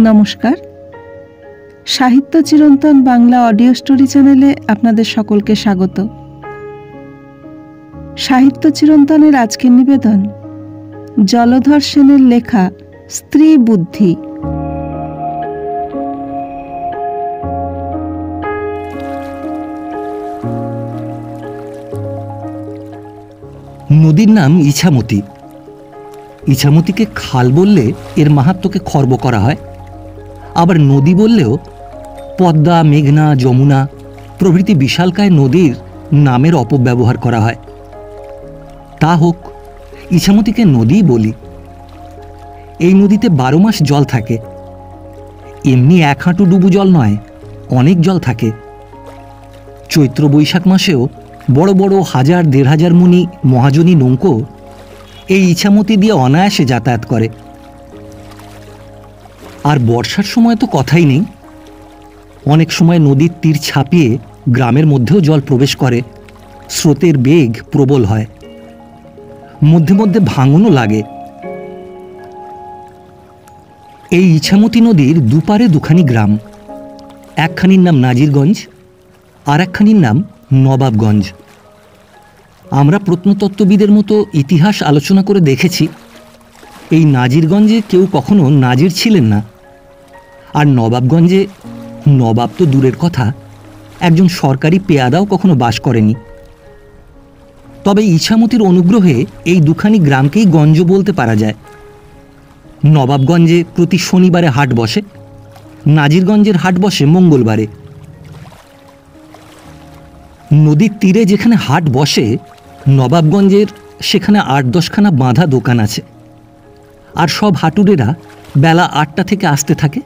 নমস্কার। সাহিত্য চিরন্তন বাংলা অডিও স্টোরি চ্যানেলে আপনাদের সকলকে স্বাগত। সাহিত্য চিরন্তনের আজকের নিবেদন জলধর সেনের লেখা স্ত্রী বুদ্ধি। নদীর নাম ইছামতি। ইছামতিকে খাল বললে এর মাহাত্ম্যকে খর্ব করা হয়, আবার নদী বললেও পদ্মা, মেঘনা, যমুনা প্রভৃতি বিশালকায় নদীর নামের অপব্যবহার করা হয়। তা হোক, ইছামতিকে নদীই বলি। এই নদীতে 12 মাস জল থাকে। এমনি 1 হাঁটু ডুবু জল নয়, অনেক জল থাকে। চৈত্র বৈশাখ মাসেও বড় বড় 1000-1500 মুনি মহাজনী নৌকো এই ইছামতি দিয়ে অনায়াসে যাতায়াত করে। আর বর্ষার সময় তো কথাই নেই। অনেক সময় নদীর তীর ছাপিয়ে গ্রামের মধ্যেও জল প্রবেশ করে। স্রোতের বেগ প্রবল হয়, মধ্যে মধ্যে ভাঙনও লাগে। এই ইছামতি নদীর দুপারে দুখানি গ্রাম। একখানির নাম নাজিরগঞ্জ, আর একখানির নাম নবাবগঞ্জ। আমরা প্রত্নতত্ত্ববিদের মতো ইতিহাস আলোচনা করে দেখেছি, এই নাজিরগঞ্জে কেউ কখনো নাজির ছিলেন না। আর নবাবগঞ্জে নবাব তো দূরের কথা, একজন সরকারি পেয়াদাও কখনো বাস করেনি। তবে ইছামতির অনুগ্রহে এই দুখানি গ্রামকেই গঞ্জ বলতে পারা যায়। নবাবগঞ্জে প্রতি শনিবারে হাট বসে, নাজিরগঞ্জের হাট বসে মঙ্গলবারে। নদীর তীরে যেখানে হাট বসে, নবাবগঞ্জের সেখানে 8-10 খানা বাঁধা দোকান আছে। আর সব হাটুরেরা বেলা 8টা থেকে আসতে থাকে,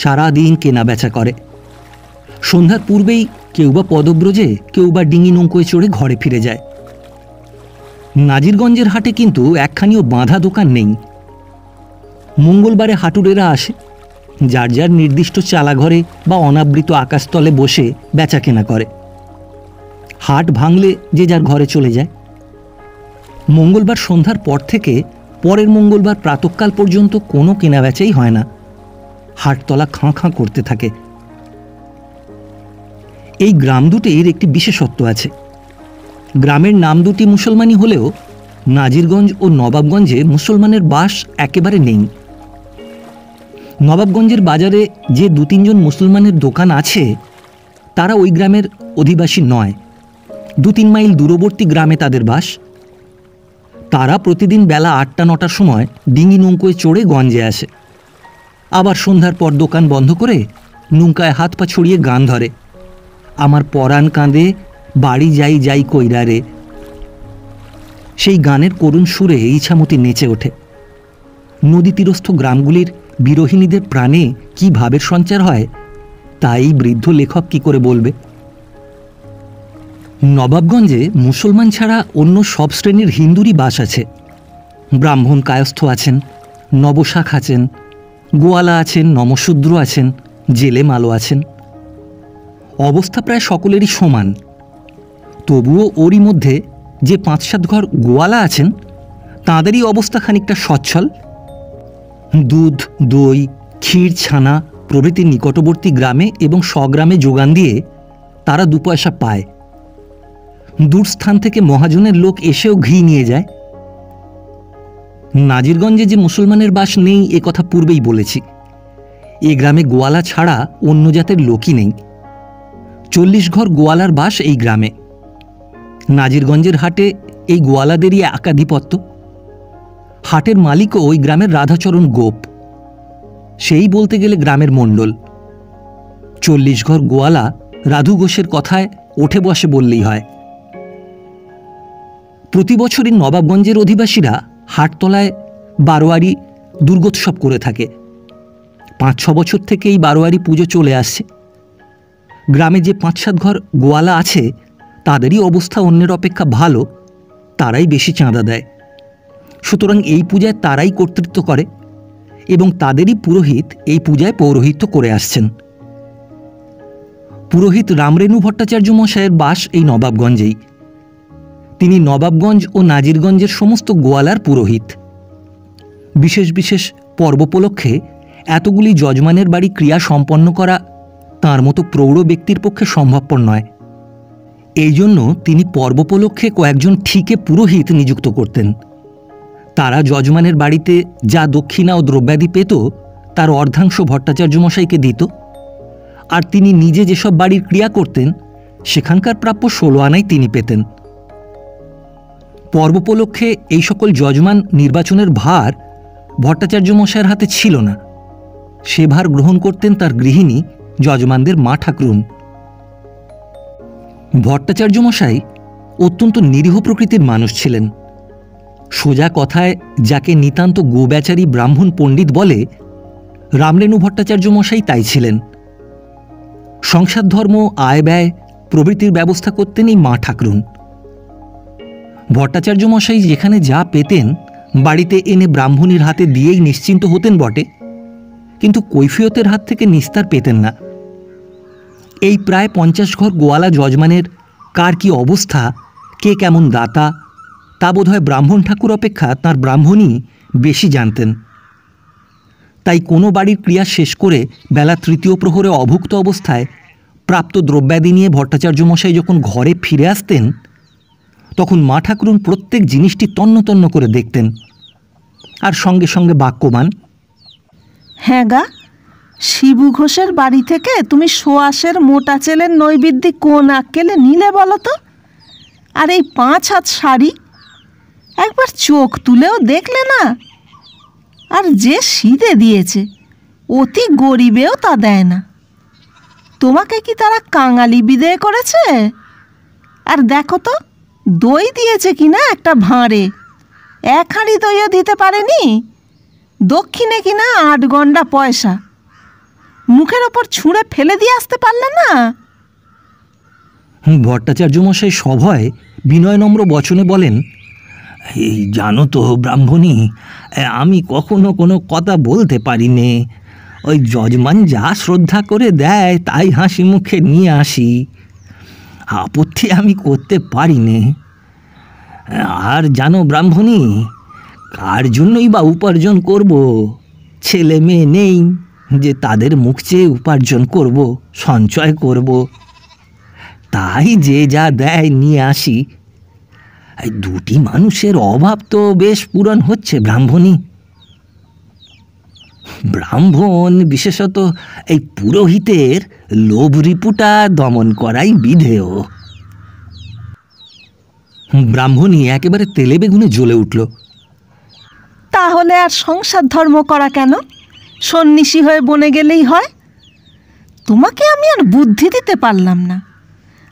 সারাদিন কেনা বেচা করে। সন্ধ্যার পূর্বেই কেউ বা পদব্রজে, কেউ বা ডিঙি নৌকোয় চড়ে ঘরে ফিরে যায়। নাজিরগঞ্জের হাটে কিন্তু একখানিও বাঁধা দোকান নেই। মঙ্গলবারে হাটুরেরা আসে, যার যার নির্দিষ্ট চালাঘরে বা অনাবৃত আকাশতলে বসে বেচা কেনা করে। হাট ভাঙলে যে যার ঘরে চলে যায়। মঙ্গলবার সন্ধ্যার পর থেকে পরের মঙ্গলবার প্রাতঃকাল পর্যন্ত কোনো কেনাবেচাই হয় না। হাটতলা খাঁ খাঁ করতে থাকে। এই গ্রাম দুটির একটি বিশেষত্ব আছে। গ্রামের নাম দুটি মুসলমানি হলেও নাজিরগঞ্জ ও নবাবগঞ্জে মুসলমানের বাস একেবারে নেই। নবাবগঞ্জের বাজারে যে 2-3 জন মুসলমানের দোকান আছে, তারা ওই গ্রামের অধিবাসী নয়। 2-3 মাইল দূরবর্তী গ্রামে তাদের বাস। তারা প্রতিদিন বেলা 8টা-9টার সময় ডিঙি নৌকোয় চড়ে গঞ্জে আসে। আবার সন্ধ্যার পর দোকান বন্ধ করে নৌকায় হাত পা ছড়িয়ে গান ধরে, আমার পরাণ কাঁদে বাড়ি যাই যাই কইরা রে। সেই গানের করুণ সুরে ইছামতি নেচে ওঠে। নদী তীরস্থ গ্রামগুলির বিরোহিণীদের প্রাণে কি ভাবের সঞ্চার হয়, তাই বৃদ্ধ লেখক কি করে বলবে। নবাবগঞ্জে মুসলমান ছাড়া অন্য সব শ্রেণীর হিন্দুরই বাস আছে। ব্রাহ্মণ কায়স্থ আছেন, নবশাখ আছেন, গোয়ালা আছেন, নমশূদ্র আছেন, জেলে মালো আছেন। অবস্থা প্রায় সকলেরই সমান। তবুও ওরই মধ্যে যে 5-7 ঘর গোয়ালা আছেন, তাঁদেরই অবস্থা খানিকটা সচ্ছল। দুধ, দই, ক্ষীর, ছানা প্রভৃতি নিকটবর্তী গ্রামে এবং স্বগ্রামে যোগান দিয়ে তারা 2 পয়সা পায়। দূর স্থান থেকে মহাজনের লোক এসেও ঘি নিয়ে যায়। নাজিরগঞ্জে যে মুসলমানের বাস নেই, এ কথা পূর্বেই বলেছি। এ গ্রামে গোয়ালা ছাড়া অন্য জাতের লোকই নেই। 40 ঘর গোয়ালার বাস এই গ্রামে। নাজিরগঞ্জের হাটে এই গোয়ালাদেরই একাধিপত্য। হাটের মালিকও ওই গ্রামের রাধাচরণ গোপ, সেই বলতে গেলে গ্রামের মণ্ডল। 40 ঘর গোয়ালা রাধু ঘোষের কথায় ওঠে বসে বললেই হয়। প্রতি বছরই নবাবগঞ্জের অধিবাসীরা হাটতলায় বারোয়ারি দুর্গোৎসব করে থাকে। 5-6 বছর থেকে এই বারোয়ারি পুজো চলে আসছে। গ্রামে যে 5-7 ঘর গোয়ালা আছে, তাদেরই অবস্থা অন্যের অপেক্ষা ভালো। তারাই বেশি চাঁদা দেয়। সুতরাং এই পূজায় তারাই কর্তৃত্ব করে এবং তাদেরই পুরোহিত এই পূজায় পৌরোহিত্য করে আসছেন। পুরোহিত রামরেণু ভট্টাচার্য মশায়ের বাস এই নবাবগঞ্জেই। তিনি নবাবগঞ্জ ও নাজিরগঞ্জের সমস্ত গোয়ালার পুরোহিত। বিশেষ বিশেষ পর্ব উপলক্ষে এতগুলি যজমানের বাড়ি ক্রিয়া সম্পন্ন করা তাঁর মতো প্রৌঢ় ব্যক্তির পক্ষে সম্ভবপর নয়। এই জন্য তিনি পর্বোপলক্ষে কয়েকজন ঠিকে পুরোহিত নিযুক্ত করতেন। তারা যজমানের বাড়িতে যা দক্ষিণা ও দ্রব্যাদি পেত তার অর্ধাংশ ভট্টাচার্য মশাইকে দিত, আর তিনি নিজে যেসব বাড়ির ক্রিয়া করতেন সেখানকার প্রাপ্য 16 আনাই তিনি পেতেন। পর্বোপলক্ষে এই সকল যজমান নির্বাচনের ভার ভট্টাচার্য মশাইয়ের হাতে ছিল না। সে ভার গ্রহণ করতেন তার গৃহিণী যজমানদের মা ঠাকরুন। ভট্টাচার্য মশাই অত্যন্ত নিরীহ প্রকৃতির মানুষ ছিলেন। সোজা কথায় যাকে নিতান্ত গোবেচারী ব্রাহ্মণ পণ্ডিত বলে, রামরেণু ভট্টাচার্য মশাই তাই ছিলেন। সংসার ধর্ম, আয় ব্যয় প্রভৃতির ব্যবস্থা করতেন এই মা ঠাকরুন। ভট্টাচার্য মশাই যেখানে যা পেতেন বাড়িতে এনে ব্রাহ্মণীর হাতে দিয়েই নিশ্চিন্ত হতেন বটে, কিন্তু কৈফিয়তের হাত থেকে নিস্তার পেতেন না। এই প্রায় 50 ঘর গোয়ালা যজমানের কার কি অবস্থা, কে কেমন দাতা, তা বোধহয় ব্রাহ্মণ ঠাকুর অপেক্ষা তাঁর ব্রাহ্মণই বেশি জানতেন। তাই কোনো বাড়ির ক্রিয়া শেষ করে বেলা 3য় প্রহরে অভুক্ত অবস্থায় প্রাপ্ত দ্রব্যাদি নিয়ে ভট্টাচার্য মশাই যখন ঘরে ফিরে আসতেন, তখন মা ঠাকুরুন প্রত্যেক জিনিসটি তন্ন তন্ন করে দেখতেন, আর সঙ্গে সঙ্গে বাক্যবান, হ্যাঁ গা, শিবু ঘোষের বাড়ি থেকে তুমি সোয়াশের মোটা চেলের নৈবেদ্যি কোন আক্কেলে নিলে বলো তো? আর এই 5 হাত শাড়ি একবার চোখ তুলেও দেখলে না? আর যে শীতে দিয়েছে, অতি গরিবেও তা দেয় না। তোমাকে কি তারা কাঙালি বিদেয় করেছে? আর দেখো তো, দই দিয়েছে কিনা একটা ভাঁড়ে, 1 হাঁড়ি দইও দিতে পারেনি। দক্ষিণে কিনা 8 গন্ডা পয়সা, মুখের ওপর ছুঁড়ে ফেলে দিয়ে আসতে পারলে না? ভট্টাচার্য মশাই সভয় বিনয় নম্র বচনে বলেন, এই জানো তো ব্রাহ্মণী, আমি কখনো কোনো কথা বলতে পারি নে। ওই যজমান যা শ্রদ্ধা করে দেয় তাই হাসি মুখে নিয়ে আসি, আপত্তি আমি করতে পারি নে। আর জানো ব্রাহ্মণী, কার জন্যই বা উপার্জন করব? ছেলে মেয়ে নেই যে তাদের মুখ চেয়ে উপার্জন করব, সঞ্চয় করব। তাই যে যা দেয় নিয়ে আসি। এই 2টি মানুষের অভাব তো বেশ পূরণ হচ্ছে ব্রাহ্মণী। ব্রাহ্মণ বিশেষত এই পুরোহিতের লোভ রিপুটা দমন করাই বিধেয়। ব্রাহ্মণী একেবারে তেলে বেগুনে জ্বলে উঠল। তাহলে আর সংসার ধর্ম করা কেন? সন্ন্যাসী হয়ে বনে গেলেই হয়। তোমাকে আমি আর বুদ্ধি দিতে পারলাম না।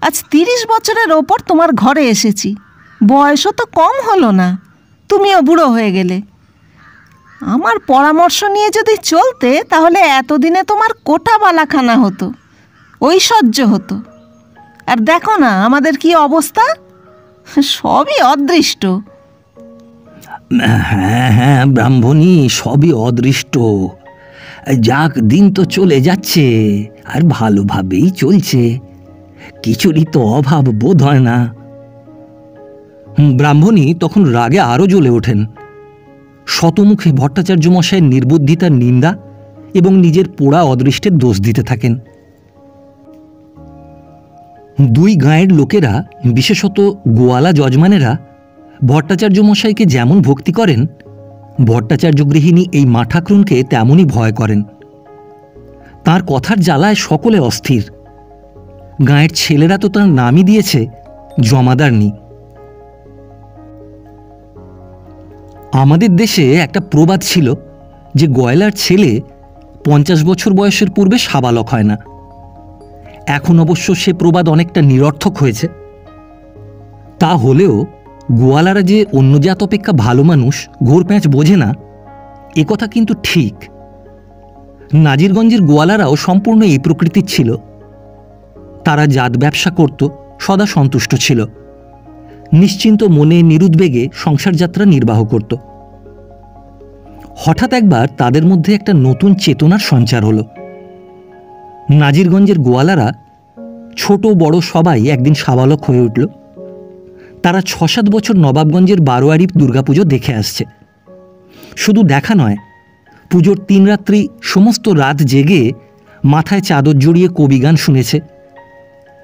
আজ 30 বছরের ওপর তোমার ঘরে এসেছি, বয়সও তো কম হলো না, তুমিও বুড়ো হয়ে গেলে। আমার পরামর্শ নিয়ে যদি চলতে তাহলে এতদিনে তোমার কোটা বালাখানা হতো, ঐশ্বর্য হতো। আর দেখো না আমাদের কি অবস্থা, সবই অদৃষ্ট। হ্যাঁ হ্যাঁ ব্রাহ্মণী, সবই অদৃষ্ট। যাক, দিন তো চলে যাচ্ছে, আর ভালোভাবেই চলছে, কিছুরই তো অভাব বোধ হয় না। ব্রাহ্মণী তখন রাগে আরও জ্বলে ওঠেন। শতমুখে ভট্টাচার্য মশাইয়ের নির্বুদ্ধিতার নিন্দা এবং নিজের পোড়া অদৃষ্টের দোষ দিতে থাকেন। 2 গাঁয়ের লোকেরা, বিশেষত গোয়ালা যজমানেরা ভট্টাচার্য মশাইকে যেমন ভক্তি করেন, ভট্টাচার্য গৃহিণী এই মা ঠাকরুনকে তেমনই ভয় করেন। তার কথার জ্বালায় সকলে অস্থির। গাঁয়ের ছেলেরা তো তার নামই দিয়েছে জমাদারনি। আমাদের দেশে একটা প্রবাদ ছিল যে গয়লার ছেলে 50 বছর বয়সের পূর্বে সাবালক হয় না। এখন অবশ্য সে প্রবাদ অনেকটা নিরর্থক হয়েছে। তা হলেও গোয়ালারা যে অন্য জাত অপেক্ষা ভালো মানুষ, ঘোর প্যাঁচ বোঝে না, একথা কিন্তু ঠিক। নাজিরগঞ্জের গোয়ালারাও সম্পূর্ণ এই প্রকৃতির ছিল। তারা জাত ব্যবসা করত, সদা সন্তুষ্ট ছিল, নিশ্চিন্ত মনে নিরুদ্বেগে সংসার যাত্রা নির্বাহ করত। হঠাৎ একবার তাদের মধ্যে একটা নতুন চেতনার সঞ্চার হলো। নাজিরগঞ্জের গোয়ালারা ছোট বড় সবাই একদিন সাবালক হয়ে উঠল। তারা 6-7 বছর নবাবগঞ্জের 12 আরিফ দুর্গাপুজো দেখে আসছে। শুধু দেখা নয়, পুজোর 3 রাত্রি সমস্ত রাত জেগে মাথায় চাদর জড়িয়ে কবিগান শুনেছে।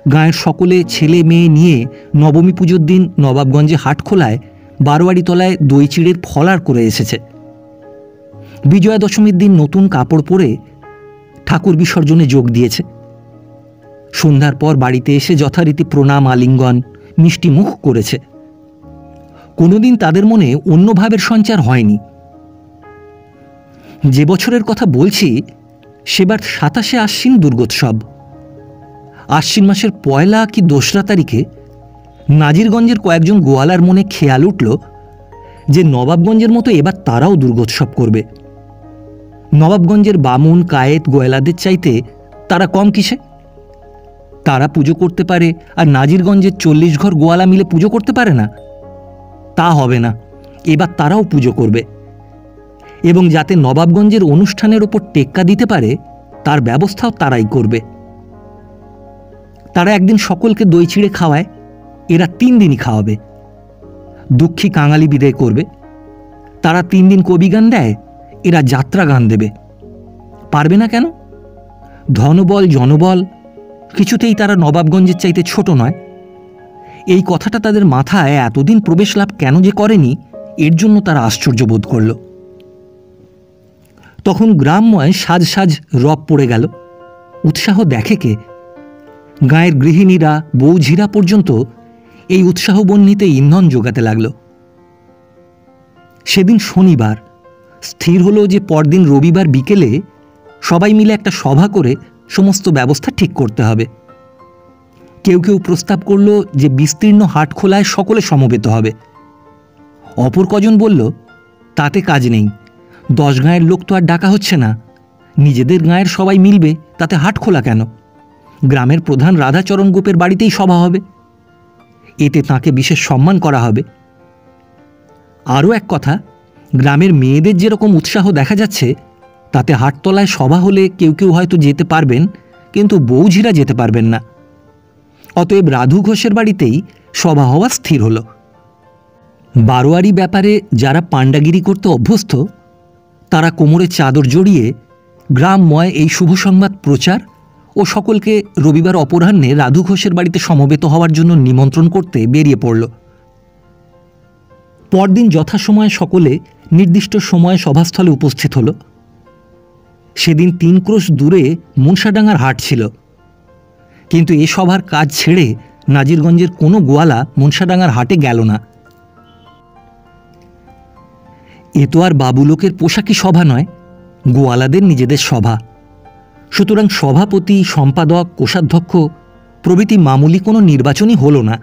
গাঁয়ের সকলে ছেলে মেয়ে নিয়ে নবমী পুজোর দিন নবাবগঞ্জে হাটখোলায় বারোয়ারি তলায় দই চিড়ের ফলার করে এসেছে। বিজয়া দশমীর দিন নতুন কাপড় পরে ঠাকুর বিসর্জনে যোগ দিয়েছে। সন্ধ্যার পর বাড়িতে এসে যথারীতি প্রণাম আলিঙ্গন মিষ্টি মুখ করেছে। কোনোদিন তাদের মনে অন্য ভাবের সঞ্চার হয়নি। যে বছরের কথা বলছি সেবার 27শে আশ্বিন দুর্গোৎসব। আশ্বিন মাসের 1 কি 2 তারিখে নাজিরগঞ্জের কয়েকজন গোয়ালার মনে খেয়াল উঠল যে নবাবগঞ্জের মতো এবার তারাও দুর্গোৎসব করবে। নবাবগঞ্জের বামুন কায়েত গোয়ালাদের চাইতে তারা কম কিসে? তারা পুজো করতে পারে আর নাজিরগঞ্জের 40 ঘর গোয়ালা মিলে পুজো করতে পারে না? তা হবে না, এবার তারাও পুজো করবে এবং যাতে নবাবগঞ্জের অনুষ্ঠানের ওপর টেক্কা দিতে পারে তার ব্যবস্থাও তারাই করবে। তারা একদিন সকলকে দই চিড়ে খাওয়ায়, এরা 3 দিনই খাওয়াবে। দুঃখী কাঙালি বিদায় করবে। তারা 3 দিন কবিগান দেয়, এরা যাত্রা গান দেবে। পারবে না কেন? ধনবল জনবল কিছুতেই তারা নবাবগঞ্জের চাইতে ছোট নয়। এই কথাটা তাদের মাথায় এতদিন প্রবেশ লাভ কেন যে করেনি, এর জন্য তারা আশ্চর্য বোধ করল। তখন গ্রামময় সাজ সাজ রব পড়ে গেল। উৎসাহ দেখে কে? গাঁয়ের গৃহিণীরা বৌঝিরা পর্যন্ত এই উৎসাহ বহ্নিতে ইন্ধন যোগাতে লাগল। সেদিন শনিবার। স্থির হলো যে পরদিন রবিবার বিকেলে সবাই মিলে একটা সভা করে সমস্ত ব্যবস্থা ঠিক করতে হবে। কেউ কেউ প্রস্তাব করল যে বিস্তীর্ণ হাটখোলায় সকলে সমবেত হবে। অপর কজন বলল তাতে কাজ নেই, 10 গাঁয়ের লোক তো আর ডাকা হচ্ছে না, নিজেদের গাঁয়ের সবাই মিলবে, তাতে হাটখোলা কেন? গ্রামের প্রধান রাধাচরণ গোপের বাড়িতেই সভা হবে, এতে তাকে বিশেষ সম্মান করা হবে। আরও এক কথা, গ্রামের মেয়েদের যেরকম উৎসাহ দেখা যাচ্ছে তাতে হাটতলায় সভা হলে কেউ কেউ হয়তো যেতে পারবেন, কিন্তু বৌঝিরা যেতে পারবেন না। অতএব রাধু ঘোষের বাড়িতেই সভা হওয়া স্থির হল। বারোয়ারি ব্যাপারে যারা পাণ্ডাগিরি করতে অভ্যস্ত তারা কোমরে চাদর জড়িয়ে গ্রামময় এই শুভ সংবাদ প্রচার ও সকলকে রবিবার অপরাহ্নে রাধু ঘোষের বাড়িতে সমবেত হওয়ার জন্য নিমন্ত্রণ করতে বেরিয়ে পড়ল। পরদিন যথাসময়ে সকলে নির্দিষ্ট সময়ে সভাস্থলে উপস্থিত হল। সেদিন 3 ক্রোশ দূরে মুনসাডাঙ্গার হাট ছিল, কিন্তু এ সভার কাজ ছেড়ে নাজিরগঞ্জের কোনো গোয়ালা মুনসাডাঙ্গার হাটে গেল না। এ তো আর বাবুলোকের পোশাকি সভা নয়, গোয়ালাদের নিজেদের সভা। সুতরাং সভাপতি, সম্পাদক, কোষাধ্যক্ষ প্রভৃতি মামুলি কোনো নির্বাচনই হল না।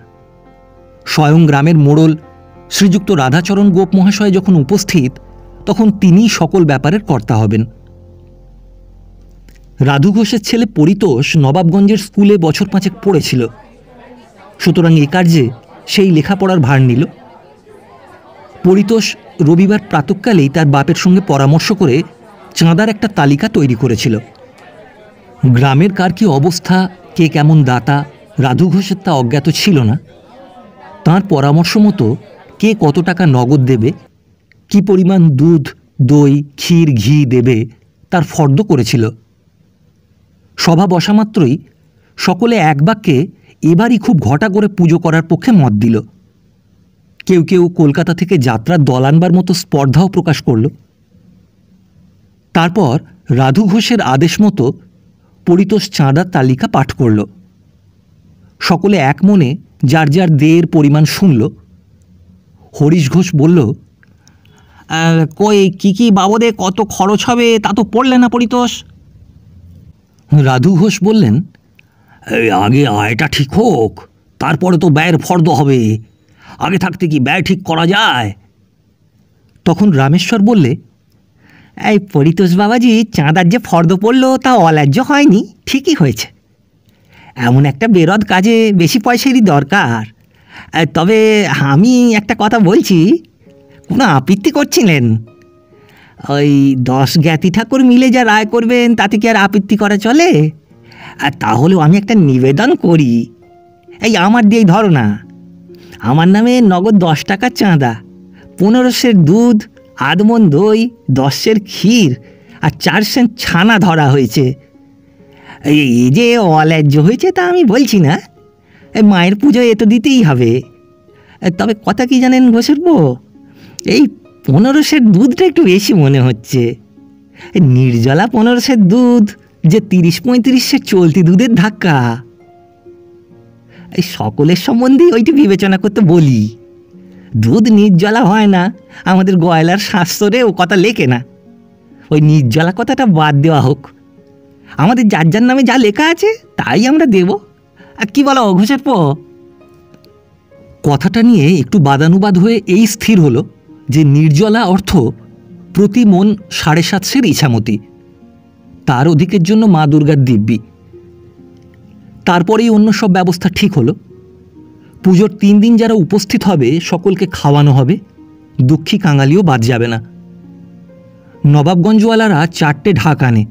স্বয়ং গ্রামের মোড়ল শ্রীযুক্ত রাধাচরণ গোপ মহাশয় যখন উপস্থিত তখন তিনিই সকল ব্যাপারের কর্তা হবেন। রাধু ঘোষের ছেলে পরিতোষ নবাবগঞ্জের স্কুলে বছর 5 পড়েছিল, সুতরাং এ কার্যে সেই লেখাপড়ার ভার নিল। পরিতোষ রবিবার প্রাতঃকালেই তার বাপের সঙ্গে পরামর্শ করে চাঁদার একটা তালিকা তৈরি করেছিল। গ্রামের কার কি অবস্থা, কে কেমন দাতা, রাধু ঘোষের তা অজ্ঞাত ছিল না। তাঁর পরামর্শ মতো কে কত টাকা নগদ দেবে, কি পরিমাণ দুধ, দই, ক্ষীর, ঘি দেবে তার ফর্দ করেছিল। সভা বসা মাত্রই সকলে এক বাক্যে এবারই খুব ঘটা করে পুজো করার পক্ষে মত দিল। কেউ কেউ কলকাতা থেকে যাত্রার দল আনবার মতো স্পর্ধাও প্রকাশ করল। তারপর রাধু ঘোষের আদেশ মতো পরিতোষ চাঁদার তালিকা পাঠ করল। সকলে এক মনে যার যার দেয়ের পরিমাণ শুনল। হরিশ ঘোষ বলল, কই কি কি বাবদে কত খরচ হবে তা তো পড়লে না পরিতোষ? রাধু ঘোষ বললেন, আগে আয়টা ঠিক হোক, তারপরে তো ব্যয়ের ফর্দ হবে, আগে থাকতে কি ব্যয় ঠিক করা যায়? তখন রামেশ্বর বললে, এই পরিতোষ বাবাজি, চাঁদার যে ফর্দ পড়ল তা অল্যাহ্য হয়নি, ঠিকই হয়েছে। এমন একটা বেরদ কাজে বেশি পয়সারই দরকার। তবে আমি একটা কথা বলছি, কোনো আপত্তি করছিলেন? ওই 10 জ্ঞাতি ঠাকুর মিলে যা রায় করবেন তাতে কি আর আপত্তি করা চলে? আর তাহলেও আমি একটা নিবেদন করি, এই আমার দিয়েই ধরো না, আমার নামে নগদ 10 টাকা চাঁদা, 15 সের দুধ, 8 মণ দই, 10 সের ক্ষীর, আর 4 সেন্ট ছানা ধরা হয়েছে। এই যে অল্যাহ্য হয়েছে তা আমি বলছি না, মায়ের পুজোয় এ তো দিতেই হবে। তবে কথা কি জানেন ঘোষেরবো, এই 15 সের দুধটা একটু বেশি মনে হচ্ছে। নির্জলা 15 সের দুধ যে 30-35 সের চলতি দুধের ধাক্কা। এই সকলের সম্বন্ধেই ওইটি বিবেচনা করতে বলি। দুধ নির্জলা হয় না, আমাদের গয়লার শাস্ত্রে ও কথা লেখে না। ওই নির্জলা কথাটা বাদ দেওয়া হোক, আমাদের যার যার নামে যা লেখা আছে তাই আমরা দেব। আর কি বলো ঘোষেরপো? কথাটা নিয়ে একটু বাদানুবাদ হয়ে এই স্থির হলো যে নির্জলা অর্থ প্রতি মন 7.5 সের ইছামতি, তার অধিকের জন্য মা দুর্গার দিব্যি। তারপরেই অন্য সব ব্যবস্থা ঠিক হলো। পুজোর 3 দিন যারা উপস্থিত হবে সকলকে খাওয়ানো হবে, দুঃখী কাঙালিও বাদ যাবে না। নবাবগঞ্জওয়ালারা 4টে ঢাক আনে,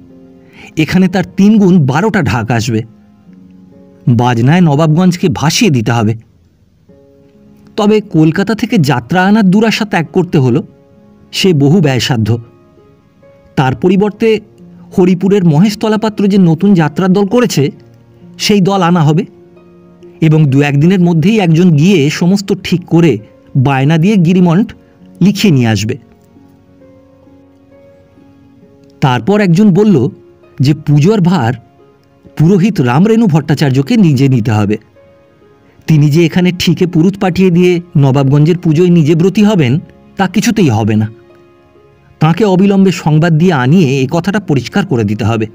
এখানে তার 3 গুণ 12টা ঢাক আসবে। বাজনায় নবাবগঞ্জকে ভাসিয়ে দিতে হবে। তবে কলকাতা থেকে যাত্রা আনার দুরাশা ত্যাগ করতে হলো, সে বহু ব্যয়সাধ্য। তার পরিবর্তে হরিপুরের মহেশতলা পাত্র যে নতুন যাত্রার দল করেছে সেই দল আনা হবে, এবং 2-1 দিনের মধ্যেই একজন গিয়ে সমস্ত ঠিক করে বায়না দিয়ে গিরিমন্ট লিখিয়ে নিয়ে আসবে। তারপর একজন বলল যে পুজোর ভার পুরোহিত রামরেণু ভট্টাচার্যকে নিজে নিতে হবে। তিনি যে এখানে ঠিকে পুরুত পাঠিয়ে দিয়ে নবাবগঞ্জের পুজোয় নিজে ব্রতী হবেন তা কিছুতেই হবে না। তাঁকে অবিলম্বে সংবাদ দিয়ে আনিয়ে এ কথাটা পরিষ্কার করে দিতে হবে।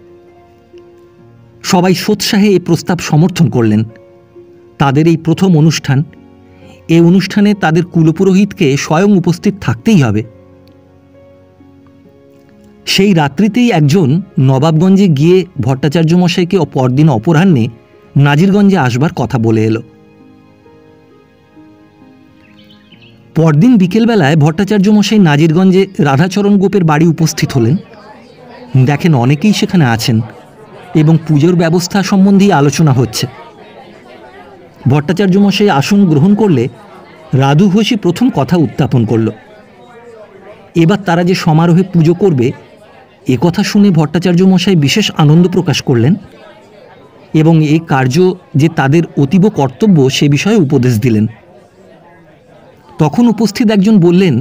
সবাই সোৎসাহে এই প্রস্তাব সমর্থন করলেন। তাদের এই প্রথম অনুষ্ঠান, এই অনুষ্ঠানে তাদের কুলপুরোহিতকে স্বয়ং উপস্থিত থাকতেই হবে। সেই রাত্রিতেই একজন নবাবগঞ্জে গিয়ে ভট্টাচার্য মশাইকে পরদিন অপরাহ্নে নাজিরগঞ্জে আসবার কথা বলে এলো। পরদিন বিকেলবেলায় ভট্টাচার্য মশাই নাজিরগঞ্জে রাধাচরণ গোপের বাড়ি উপস্থিত হলেন। দেখেন অনেকেই সেখানে আছেন এবং পুজোর ব্যবস্থা সম্বন্ধেই আলোচনা হচ্ছে। ভট্টাচার্য মশাই আসন গ্রহণ করলে রাধু ঘোষই প্রথম কথা উত্থাপন করল। এবার তারা যে সমারোহে পুজো করবে এ কথা শুনে ভট্টাচার্য মশাই বিশেষ আনন্দ প্রকাশ করলেন এবং এই কার্য যে তাদের অতীব কর্তব্য সে বিষয়ে উপদেশ দিলেন। তখন উপস্থিত একজন বললেন,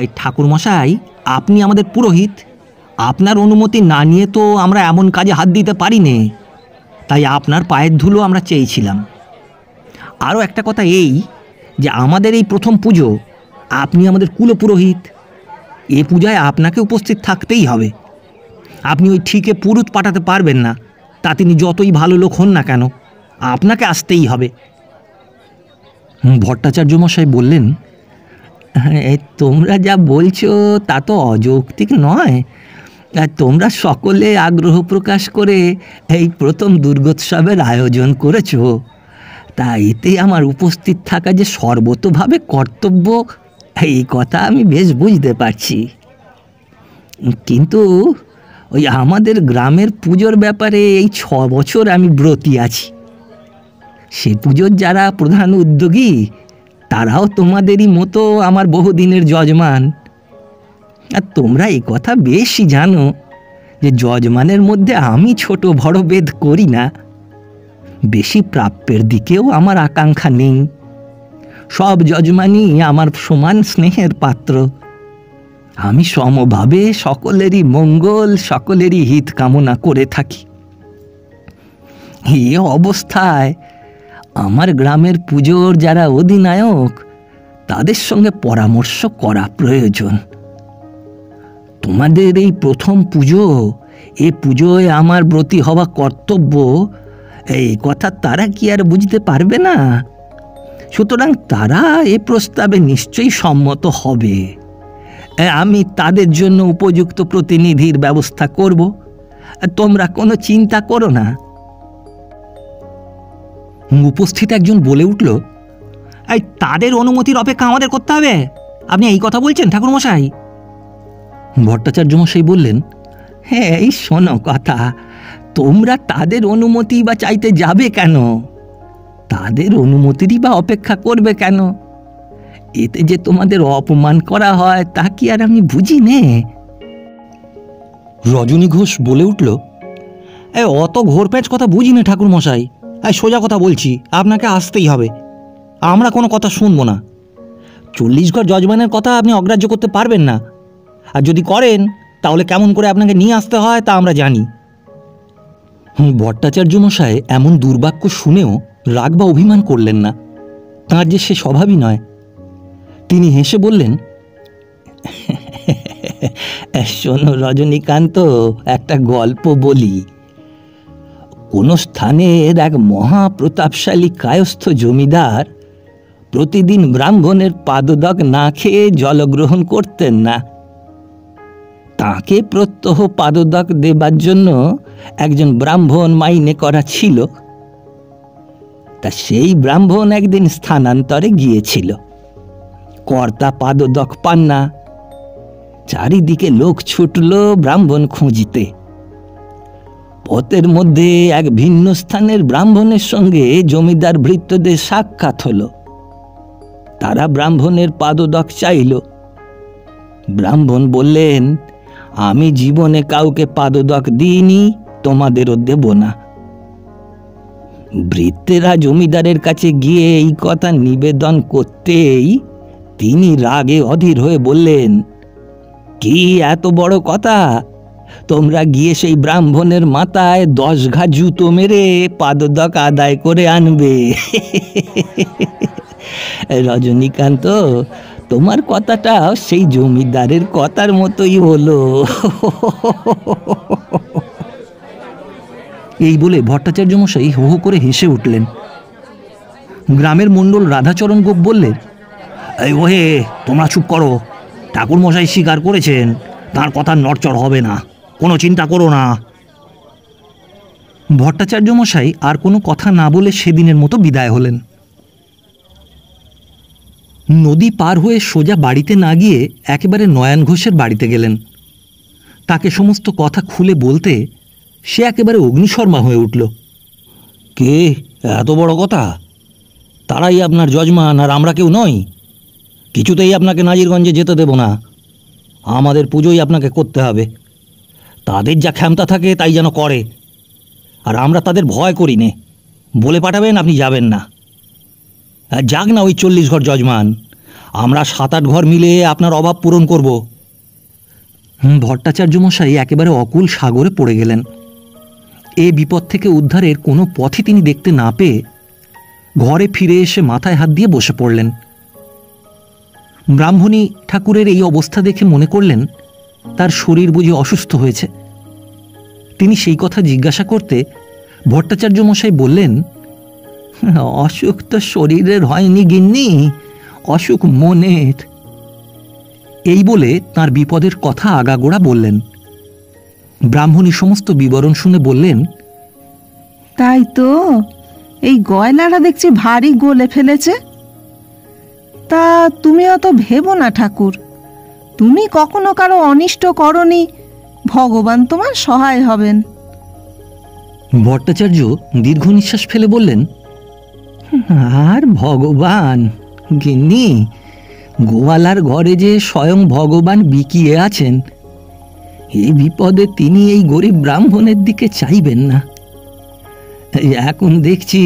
এই ঠাকুরমশাই, আপনি আমাদের পুরোহিত, আপনার অনুমতি না নিয়ে তো আমরা এমন কাজে হাত দিতে পারি নে, তাই আপনার পায়ের ধুলো আমরা চেয়েছিলাম। আরও একটা কথা এই যে আমাদের এই প্রথম পুজো, আপনি আমাদের কুলপুরোহিত, এ পূজায় আপনাকে উপস্থিত থাকতেই হবে। আপনি ওই ঠিকে পুরুত পাঠাতে পারবেন না, তা তিনি যতই ভালো লোক হন না কেন, আপনাকে আসতেই হবে। ভট্টাচার্য মশাই বললেন, তোমরা যা বলছো তা তো অযৌক্তিক নয়। তোমরা সকলে আগ্রহ প্রকাশ করে এই প্রথম দুর্গোৎসবের আয়োজন করেছো, তা এতে আমার উপস্থিত থাকা যে সর্বতোভাবে কর্তব্য, এই কথা আমি বেশ বুঝতে পারছি। কিন্তু ওই আমাদের গ্রামের পুজোর ব্যাপারে এই 6 বছর আমি ব্রতী আছি। সে পুজোর যারা প্রধান উদ্যোগী তারাও তোমাদেরই মতো আমার বহুদিনের যজমান। আর তোমরা এই কথা বেশি জানো যে যজমানের মধ্যে আমি ছোট বড় ভেদ করি না। বেশি প্রাপ্যের দিকেও আমার আকাঙ্ক্ষা নেই। সব যজমানই আমার সমান স্নেহের পাত্র। আমি সমভাবে সকলেরই মঙ্গল, সকলেরই হিত কামনা করে থাকি। এই অবস্থায় আমার গ্রামের পুজোর যারা অধিনায়ক তাদের সঙ্গে পরামর্শ করা প্রয়োজন। তোমাদের এই প্রথম পুজো, এ পুজোয় আমার ব্রতী হওয়া কর্তব্য, এই কথা তারা কি আর বুঝতে পারবে না? সুতরাং তারা এ প্রস্তাবে নিশ্চয়ই সম্মত হবে। আমি তাদের জন্য উপযুক্ত প্রতিনিধির ব্যবস্থা করব, তোমরা কোনো চিন্তা করো না। উপস্থিত একজন বলে উঠল, এই তাদের অনুমতির অপেক্ষা আমাদের করতে হবে? আপনি এই কথা বলছেন ঠাকুরমশাই? ভট্টাচার্য মশাই বললেন, হ্যাঁ, এই শোনো কথা, তোমরা তাদের অনুমতি বা চাইতে যাবে কেন? তাদের অনুমতিরই বা অপেক্ষা করবে কেন? এতে যে তোমাদের অপমান করা হয় তা কি আর আমি বুঝি নে? রজনী ঘোষ বলে উঠল, অত ঘোরপ্যাঁচ কথা বুঝি না ঠাকুর মশাই, সোজা কথা বলছি, আপনাকে আসতেই হবে। আমরা কোনো কথা শুনবো না। 40 ঘর জজমানের কথা আপনি অগ্রাহ্য করতে পারবেন না, আর যদি করেন তাহলে কেমন করে আপনাকে নিয়ে আসতে হয় তা আমরা জানি। ভট্টাচার্য মশাই এমন দুর্বাক্য শুনেও রাগ বা অভিমান করলেন না, তাঁর যে সে স্বভাবই নয়। তিনি হেসে বললেন, শোনো রজনীকান্ত, একটা গল্প বলি। কোন স্থানের এক মহাপ্রতাপশালী কায়স্থ জমিদার প্রতিদিন ব্রাহ্মণের পাদদক না খেয়ে জলগ্রহণ করতেন না। তাকে প্রত্যহ পাদদক দেবার জন্য একজন ব্রাহ্মণ মাইনে করা ছিল। তা সেই ব্রাহ্মণ একদিন স্থানান্তরে গিয়েছিল। কর্তা পাদদক পান না। চারিদিকে লোক ছুটল ব্রাহ্মণ খুঁজিতে। পথের মধ্যে এক ভিন্ন স্থানের ব্রাহ্মণের সঙ্গে জমিদার ভৃত্যদের সাক্ষাৎ হলো। তারা ব্রাহ্মণের পাদদক চাইল। ব্রাহ্মণ বললেন, আমি জীবনে কাউকে পাদদক দিইনি, তোমাদেরও দেব না। ভৃত্যেরা জমিদারের কাছে গিয়ে এই কথা নিবেদন করতেই তিনি রাগে অধীর হয়ে বললেন, কি এত বড় কথা? তোমরা গিয়ে সেই ব্রাহ্মণের মাথায় 10 ঘা জুতো মেরে পাদদক আদায় করে আনবে। রজনীকান্ত, তোমার কথাটা সেই জমিদারের কথার মতোই হলো। এই বলে ভট্টাচার্য মশাই হো হো করে হেসে উঠলেন। গ্রামের মণ্ডল রাধাচরণ গোপ বললেন, ওহে, তোমরা চুপ করো। ঠাকুর মশাই স্বীকার করেছেন, তার কথা নড়চড় হবে না, কোনো চিন্তা করো না। ভট্টাচার্য মশাই আর কোনো কথা না বলে সেদিনের মতো বিদায় হলেন। নদী পার হয়ে সোজা বাড়িতে না গিয়ে একেবারে নয়ন ঘোষের বাড়িতে গেলেন। তাকে সমস্ত কথা খুলে বলতে সে একেবারে অগ্নিশর্মা হয়ে উঠল। কে এত বড় কথা? তারাই আপনার যজমান, আর আমরা কেউ নই। কিছুতেই আপনাকে নাজিরগঞ্জে যেতে দেব না। আমাদের পুজোই আপনাকে করতে হবে। তাদের যা ক্ষমতা থাকে তাই যেন করে, আর আমরা তাদের ভয় করি নে। বলে পাঠাবেন, আপনি যাবেন না। যাক না ওই 40 ঘর যজমান, আমরা 7-8 ঘর মিলে আপনার অভাব পূরণ করব। ভট্টাচার্য মশাই একেবারে অকুল সাগরে পড়ে গেলেন। এ বিপদ থেকে উদ্ধারের কোনো পথই তিনি দেখতে না পেয়ে ঘরে ফিরে এসে মাথায় হাত দিয়ে বসে পড়লেন। ব্রাহ্মণী ঠাকুরের এই অবস্থা দেখে মনে করলেন তার শরীর বুঝি অসুস্থ হয়েছে। তিনি সেই কথা জিজ্ঞাসা করতে ভট্টাচার্য মশাই বললেন, অসুখ তো শরীরের হয়নি গিন্নি, অসুখ মনের। এই বলে তার বিপদের কথা আগাগোড়া বললেন। ব্রাহ্মণী সমস্ত বিবরণ শুনে বললেন, তাই তো, এই গয়নাটা দেখছি ভারী গলে ফেলেছে। তা তুমি অত ভেবো না ঠাকুর, তুমি কখনো কারো অনিষ্ট করনি, ভগবান তোমার সহায় হবেন। ভট্টাচার্য দীর্ঘ নিঃশ্বাস ফেলে বললেন, আর ভগবান গিন্নি, গোয়ালার ঘরে যে স্বয়ং ভগবান বিকিয়ে আছেন, এই বিপদে তিনি এই গরিব ব্রাহ্মণের দিকে চাইবেন না। এখন দেখছি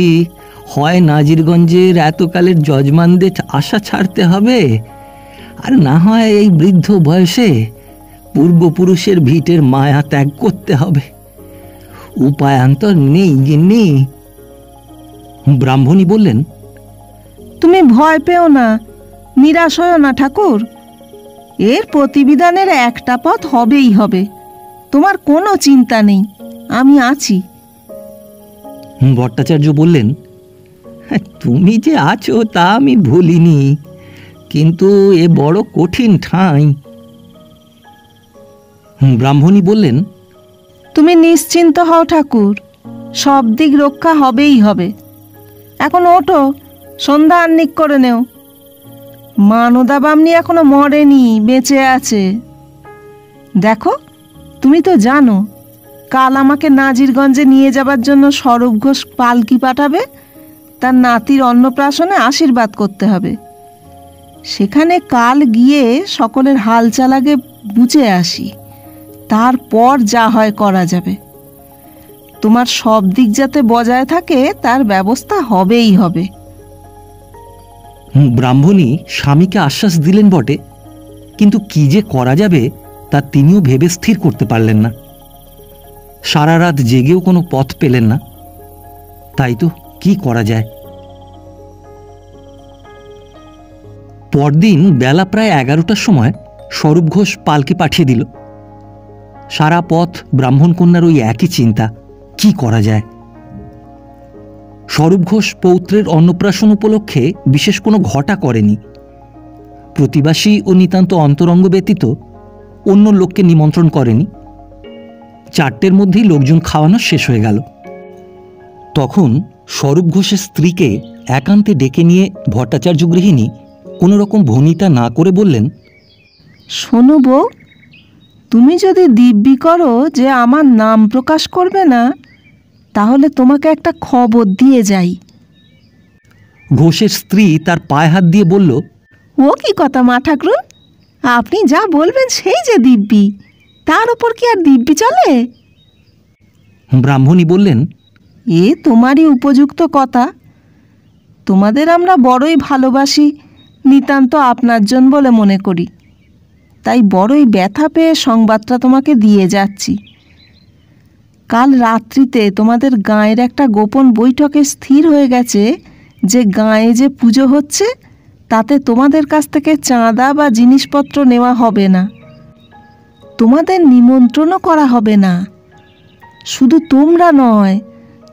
হয় নাজিরগঞ্জের এতকালের যজমানদের আশা ছাড়তে হবে, আর না হয় এই বৃদ্ধ বয়সে পূর্বপুরুষের ভিটের মায়া ত্যাগ করতে হবে। উপায়ান্তর নেই গিন্নি। ব্রাহ্মণী বললেন, তুমি ভয় পেও না, নিরাশ হও না ঠাকুর। এর প্রতিবিধানের একটা পথ হবেই হবে, তোমার কোনো চিন্তা নেই, আমি আছি। ভট্টাচার্য বললেন, তুমি যে আছো তা আমি ভুলিনি, কিন্তু এ বড় কঠিন ঠাঁই। ব্রাহ্মণী বললেন, তুমি নিশ্চিন্ত হও ঠাকুর, সব দিক রক্ষা হবেই হবে। এখন ওঠো, সন্ধ্যা আহ্নিক করে নেও। মানদা বামনি এখনো মরেনি, বেঁচে আছে। দেখো, তুমি তো জানো কাল আমাকে নাজিরগঞ্জে নিয়ে যাবার জন্য স্বরূপ ঘোষ পালকি পাঠাবে, তার নাতির অন্নপ্রাশনে আশীর্বাদ করতে হবে। সেখানে কাল গিয়ে সকলের হালচাল আগে বুঝে আসি, তারপর যা হয় করা যাবে। তোমার সব দিক যাতে বজায় থাকে তার ব্যবস্থা হবেই হবে। ব্রাহ্মণী স্বামীকে আশ্বাস দিলেন বটে, কিন্তু কি যে করা যাবে তা তিনিও ভেবে স্থির করতে পারলেন না। সারা রাত জেগেও কোনো পথ পেলেন না। তাই তো কি করা যায়। পরদিন বেলা প্রায় 11টার সময় স্বরূপ ঘোষ পালকি পাঠিয়ে দিল। সারা পথ ব্রাহ্মণ কন্যার ওই একই চিন্তা, কি করা যায়। স্বরূপ ঘোষ পৌত্রের অন্নপ্রাশন উপলক্ষে বিশেষ কোনো ঘটা করেনি। প্রতিবাসী ও নিতান্ত অন্তরঙ্গ ব্যতীত অন্য লোককে নিমন্ত্রণ করেনি। 4টের মধ্যেই লোকজন খাওয়ানো শেষ হয়ে গেল। তখন স্বরূপ ঘোষের স্ত্রীকে একান্তে ডেকে নিয়ে ভট্টাচার্য গৃহিণী কোনো রকম ভনিতা না করে বললেন, শোনো বউ, তুমি যদি দিব্যি করো যে আমার নাম প্রকাশ করবে না, তাহলে তোমাকে একটা খবর দিয়ে যাই। ঘোষের স্ত্রী তার পায়ে হাত দিয়ে বলল, ও কি কথা মা ঠাকরুন, আপনি যা বলবেন সেই যে দিব্যি, তার উপর কি আর দিব্যি চলে? ব্রাহ্মণী বললেন, এ তোমারই উপযুক্ত কথা। তোমাদের আমরা বড়ই ভালোবাসি, নিতান্ত আপনারজন বলে মনে করি। তাই বড়ই ব্যথা পেয়ে সংবাদটা তোমাকে দিয়ে যাচ্ছি। কাল রাত্রিতে তোমাদের গাঁয়ের একটা গোপন বৈঠকে স্থির হয়ে গেছে যে গাঁয়ে যে পুজো হচ্ছে তাতে তোমাদের কাছ থেকে চাঁদা বা জিনিসপত্র নেওয়া হবে না, তোমাদের নিমন্ত্রণও করা হবে না। শুধু তোমরা নয়,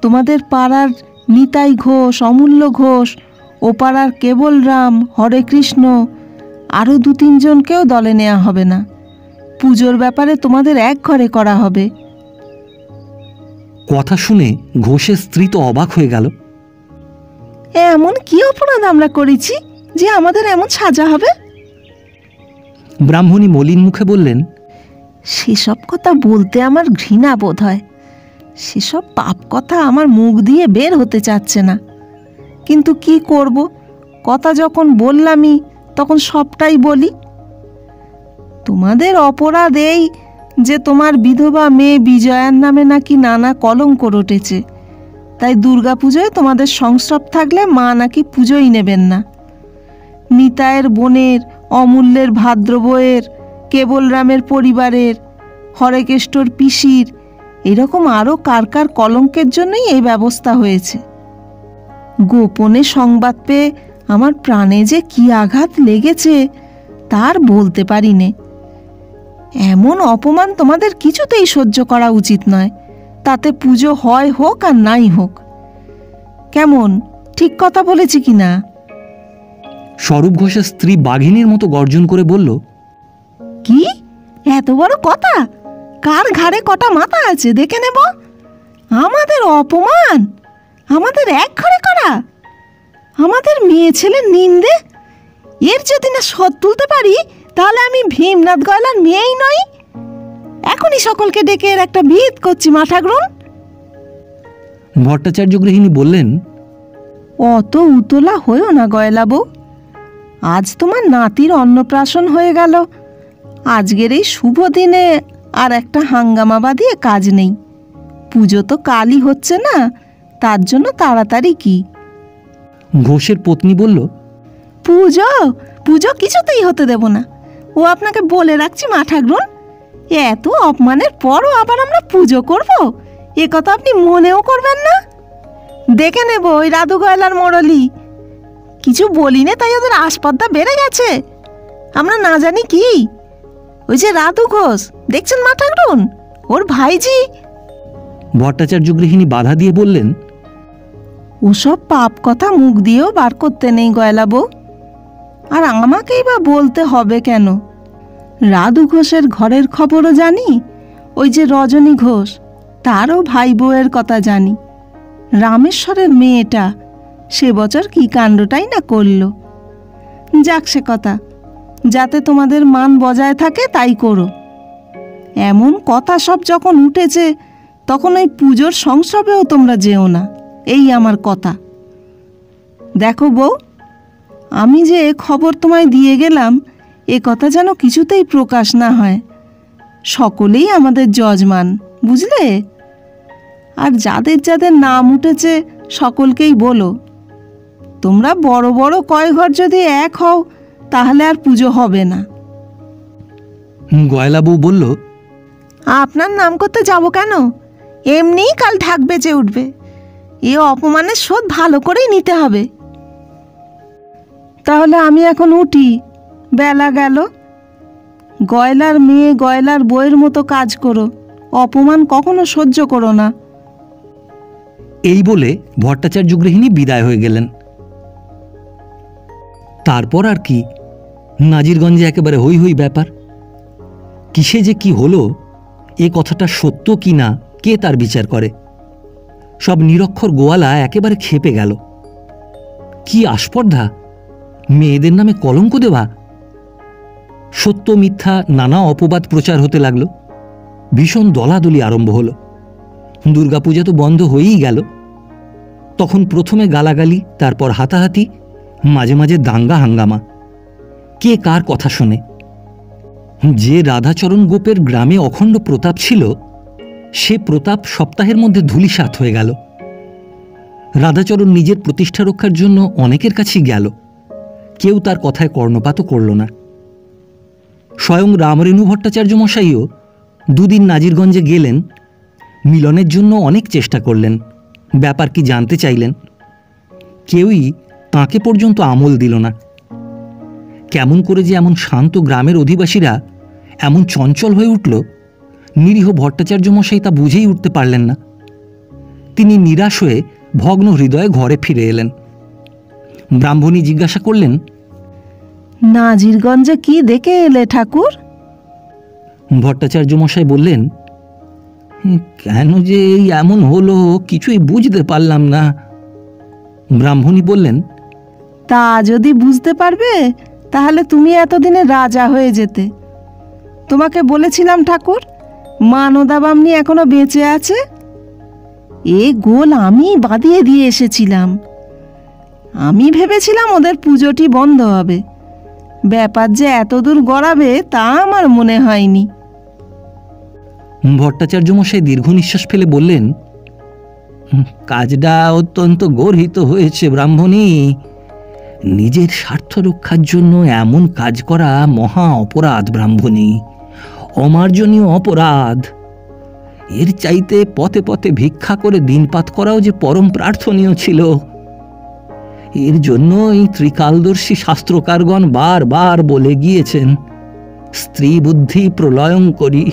তোমাদের পাড়ার নিতাই ঘোষ, অমূল্য ঘোষ, ও পাড়ার কেবলরাম, হরে কৃষ্ণ, আরও 2-3 জনকেও দলে নেওয়া হবে না। পুজোর ব্যাপারে তোমাদের এক ঘরে করা হবে। কথা শুনে ঘোষের স্ত্রী তো অবাক হয়ে গেল। এমন কি অপরাধ আমরা করেছি যে আমাদের এমন সাজা হবে? ব্রাহ্মণী মলিন মুখে বললেন, সেসব কথা বলতে আমার ঘৃণা বোধ হয়। সেসব পাপ কথা আমার মুখ দিয়ে বের হতে চাচ্ছে না, কিন্তু কি করব, কথা যখন বললামই তখন সবটাই বলি। তোমাদের অপরাধ এই যে তোমার বিধবা মেয়ে বিজয়ার নামে নাকি নানা কলঙ্ক রটেছে, তাই দুর্গাপুজোয় তোমাদের সংস্রব থাকলে মা নাকি পুজোই নেবেন না। নিতাইয়ের বোনের, অমূল্যের ভাদ্র বউয়ের, কেবলরামের পরিবারের, হরেকেষ্টর পিসির, এরকম আরও কার কার কলঙ্কের জন্যই এই ব্যবস্থা হয়েছে। গোপনে সংবাদ পেয়ে আমার প্রাণে যে কি আঘাত লেগেছে তার বলতে পারি নে। এমন অপমান তোমাদের কিছুতেই সহ্য করা উচিত নয়, তাতে পুজো হয় হোক আর নাই হোক। কেমন, ঠিক কথা বলেছি কি না? স্বরূপ ঘোষের স্ত্রী বাঘিনীর মতো গর্জন করে বলল, কি এত বড় কথা? কার ঘাড়ে কটা মাথা আছে দেখে নেব। আমাদের অপমান আমাদের এক ঘরে করা, আমাদের মেয়ে ছেলের নিন্দে, এর যদি না শোধ তুলতে পারি তাহলে আমি ভীমনাথ গয়লার মেয়েই নই। এখনই সকলকে ডেকে এর একটা বিহিত করছি মা ঠাকরুন। ভট্টাচার্য গৃহিণী বললেন, অত উতলা হয়েও না গয়লা বউ। আজ তোমার নাতির অন্নপ্রাশন হয়ে গেল, আজকের এই শুভ দিনে আর একটা হাঙ্গামা বাঁধিয়ে কাজ নেই। পুজো তো কালই হচ্ছে না, তার জন্য তাড়াতাড়ি কি? ঘোষের পত্নী বলল, পুজো পুজো কিছুতেই হতে দেব না। ও আপনাকে বলে রাখছি মা ঠাকরুন, এত অপমানের পরও আবার আমরা পুজো করব, এ কথা আপনি মনেও করবেন না। দেখে নেব ওই রাধু গয়লার মোড়লি। কিছু বলি না তাই ওদের আসপদ্দা বেড়ে গেছে। আমরা না জানি কি, ওই যে রাধু ঘোষ দেখছেন মা ঠাকরুন, ওর ভাইজি। ভট্টাচার্য গৃহিণী বাধা দিয়ে বললেন, ওসব পাপ কথা মুখ দিয়েও বার করতে নেই গয়লা বউ। আর আমাকেই বা বলতে হবে কেন? রাধু ঘোষের ঘরের খবরও জানি, ওই যে রজনী ঘোষ তারও ভাই বউয়ের কথা জানি। রামেশ্বরের মেয়েটা সে বছর কি কাণ্ডটাই না করল। যাক সে কথা, যাতে তোমাদের মান বজায় থাকে তাই করো। এমন কথা সব যখন উঠেছে তখন ওই পুজোর সংস্রবেও তোমরা যেও না, এই আমার কথা। দেখো বউ, আমি যে খবর তোমায় দিয়ে গেলাম এ কথা যেন কিছুতেই প্রকাশ না হয়। সকলেই আমাদের যজমান, বুঝলে? আর যাদের যাদের নাম উঠেছে সকলকেই বলো, তোমরা বড় বড় কয় ঘর যদি এক হও তাহলে আর পুজো হবে না। গয়লা বউ বলল, আপনার নাম করতে যাব কেন? এমনিই কাল ঢাক বেজে উঠবে। এ অপমানের শোধ ভালো করেই নিতে হবে। তাহলে আমি এখন উঠি, বেলা গেল। গয়লার মেয়ে গয়লার বইয়ের মতো কাজ করো, অপমান কখনো সহ্য করো না। এই বলে ভট্টাচার্য গৃহিণী বিদায় হয়ে গেলেন। তারপর আর কি, নাজিরগঞ্জে একেবারে হই হই ব্যাপার। কিসে যে কি হলো, এ কথাটা সত্য কি না কে তার বিচার করে? সব নিরক্ষর গোয়ালা একেবারে ক্ষেপে গেল। কি আস্পর্ধা, মেয়েদের নামে কলঙ্ক দেওয়া! সত্য মিথ্যা নানা অপবাদ প্রচার হতে লাগলো। ভীষণ দলাদলি আরম্ভ হলো। দুর্গাপূজা তো বন্ধ হয়েই গেল। তখন প্রথমে গালাগালি, তারপর হাতাহাতি, মাঝে মাঝে দাঙ্গা হাঙ্গামা। কে কার কথা শোনে? যে রাধাচরণ গোপের গ্রামে অখণ্ড প্রতাপ ছিল, সে প্রতাপ সপ্তাহের মধ্যে ধূলিসাৎ হয়ে গেল। রাধাচরণ নিজের প্রতিষ্ঠা রক্ষার জন্য অনেকের কাছেই গেল, কেউ তার কথায় কর্ণপাতও করল না। স্বয়ং রামরেণু ভট্টাচার্য মশাইও দুদিন নাজিরগঞ্জে গেলেন, মিলনের জন্য অনেক চেষ্টা করলেন, ব্যাপার কি জানতে চাইলেন। কেউই তাঁকে পর্যন্ত আমল দিল না। কেমন করে যে এমন শান্ত গ্রামের অধিবাসীরা এমন চঞ্চল হয়ে উঠল, নিরীহ ভট্টাচার্য মশাই তা বুঝেই উঠতে পারলেন না। তিনি নিরাশ হয়ে ভগ্ন হৃদয়ে ঘরে ফিরে এলেন। ব্রাহ্মণী জিজ্ঞাসা করলেন, নাজিরগঞ্জে কি দেখে এলে ঠাকুর? ভট্টাচার্য মশাই বললেন, কেন যে এই এমন হলো কিছুই বুঝতে পারলাম না। ব্রাহ্মণী বললেন, তা যদি বুঝতে পারবে তাহলে তুমি এতদিনে রাজা হয়ে যেতে। তোমাকে বলেছিলাম ঠাকুর, মানদা বামনি এখনো বেঁচে আছে। এ গোল আমি বাঁধিয়ে দিয়ে এসেছিলাম। আমি ভেবেছিলাম ওদের পুজোটি বন্ধ হবে। ব্যাপার যে এতদূর গড়াবে তা আমার মনে হয়নি। ভট্টাচার্য মশাই দীর্ঘ নিঃশ্বাস ফেলে বললেন, কাজটা অত্যন্ত গর্হিত হয়েছে ব্রাহ্মণী। নিজের স্বার্থ রক্ষার জন্য এমন কাজ করা মহা অপরাধ ব্রাহ্মণী, অমার্জনীয় অপরাধ। এর চাইতে পথে পথে ভিক্ষা করে দিনপাত করাও যে পরম প্রার্থনীয় ছিল। এর জন্য এই ত্রিকালদর্শী শাস্ত্রকারগণ বারবার বলে গিয়েছেন, স্ত্রী বুদ্ধি প্রলয়ঙ্করী।